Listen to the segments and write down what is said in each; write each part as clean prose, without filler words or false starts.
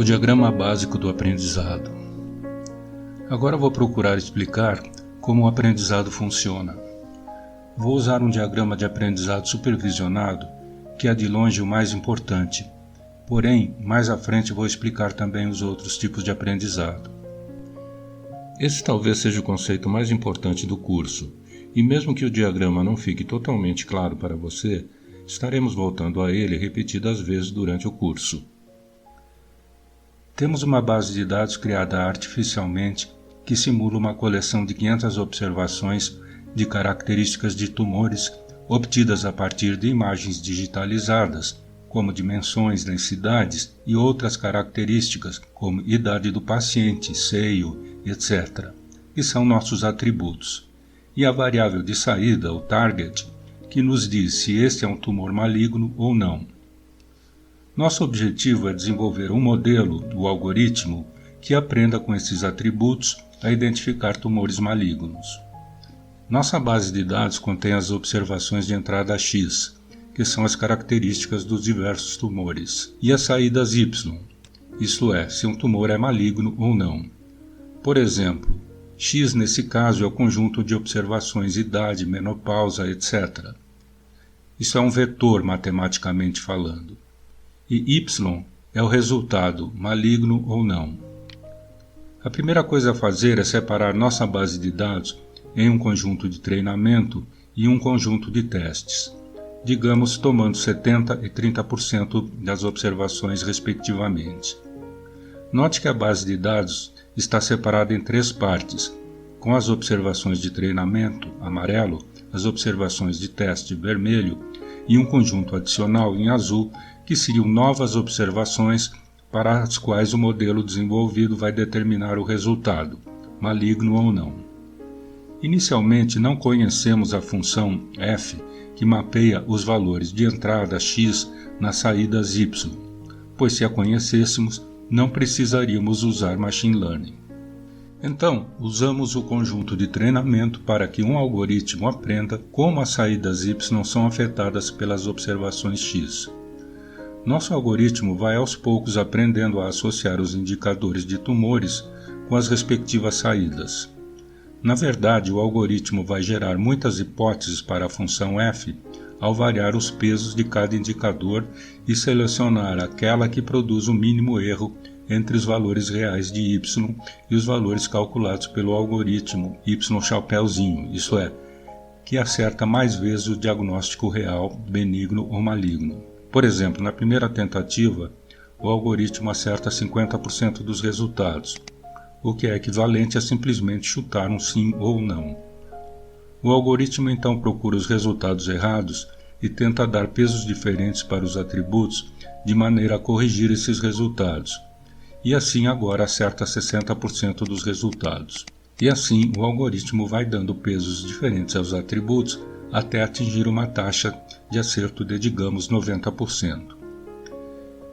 diagrama básico do aprendizado. Agora vou procurar explicar como o aprendizado funciona. Vou usar um diagrama de aprendizado supervisionado, que é de longe o mais importante. Porém, mais à frente vou explicar também os outros tipos de aprendizado. Esse talvez seja o conceito mais importante do curso, e mesmo que o diagrama não fique totalmente claro para você, estaremos voltando a ele repetidas vezes durante o curso. Temos uma base de dados criada artificialmente que simula uma coleção de 500 observações de características de tumores obtidas a partir de imagens digitalizadas, como dimensões, densidades e outras características, como idade do paciente, seio, etc., que são nossos atributos. E a variável de saída, o target, que nos diz se este é um tumor maligno ou não. Nosso objetivo é desenvolver um modelo, o algoritmo, que aprenda com esses atributos a identificar tumores malignos. Nossa base de dados contém as observações de entrada X, que são as características dos diversos tumores, e as saídas Y, isto é, se um tumor é maligno ou não. Por exemplo, X nesse caso é o conjunto de observações idade, menopausa, etc. Isso é um vetor matematicamente falando. E Y é o resultado, maligno ou não. A primeira coisa a fazer é separar nossa base de dados em um conjunto de treinamento e um conjunto de testes, digamos tomando 70% e 30% das observações respectivamente. Note que a base de dados está separada em 3 partes, com as observações de treinamento, amarelo, as observações de teste, vermelho, e um conjunto adicional em azul, que seriam novas observações para as quais o modelo desenvolvido vai determinar o resultado, maligno ou não. Inicialmente não conhecemos a função f, que mapeia os valores de entrada x nas saídas y, pois se a conhecêssemos, não precisaríamos usar machine learning. Então, usamos o conjunto de treinamento para que um algoritmo aprenda como as saídas y são afetadas pelas observações x. Nosso algoritmo vai aos poucos aprendendo a associar os indicadores de tumores com as respectivas saídas. Na verdade, o algoritmo vai gerar muitas hipóteses para a função f ao variar os pesos de cada indicador e selecionar aquela que produz o mínimo erro entre os valores reais de y e os valores calculados pelo algoritmo y-chapeuzinho, isto é, que acerta mais vezes o diagnóstico real, benigno ou maligno. Por exemplo, na primeira tentativa, o algoritmo acerta 50% dos resultados, o que é equivalente a simplesmente chutar um sim ou não. O algoritmo então procura os resultados errados e tenta dar pesos diferentes para os atributos de maneira a corrigir esses resultados, e assim agora acerta 60% dos resultados. E assim o algoritmo vai dando pesos diferentes aos atributos até atingir uma taxa de acerto de, digamos, 90%.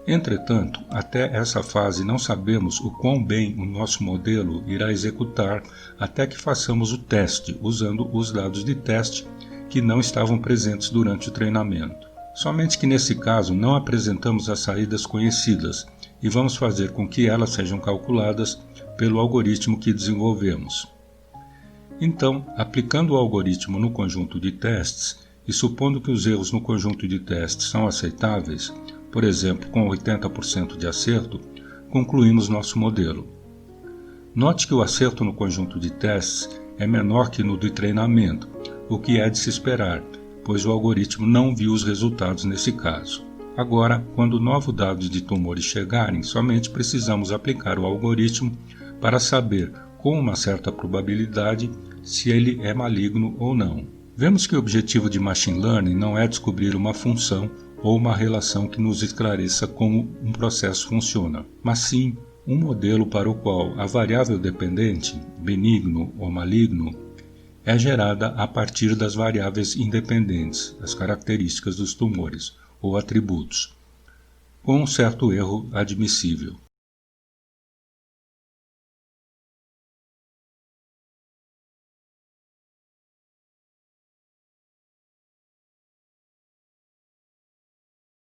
Entretanto, até essa fase não sabemos o quão bem o nosso modelo irá executar até que façamos o teste, usando os dados de teste que não estavam presentes durante o treinamento. Somente que nesse caso não apresentamos as saídas conhecidas e vamos fazer com que elas sejam calculadas pelo algoritmo que desenvolvemos. Então, aplicando o algoritmo no conjunto de testes e supondo que os erros no conjunto de testes são aceitáveis, por exemplo, com 80% de acerto, concluímos nosso modelo. Note que o acerto no conjunto de testes é menor que no de treinamento, o que é de se esperar, pois o algoritmo não viu os resultados nesse caso. Agora, quando novos dados de tumores chegarem, somente precisamos aplicar o algoritmo para saber, com uma certa probabilidade, se ele é maligno ou não. Vemos que o objetivo de machine learning não é descobrir uma função ou uma relação que nos esclareça como um processo funciona, mas sim um modelo para o qual a variável dependente, benigno ou maligno, é gerada a partir das variáveis independentes, as características dos tumores ou atributos, com um certo erro admissível.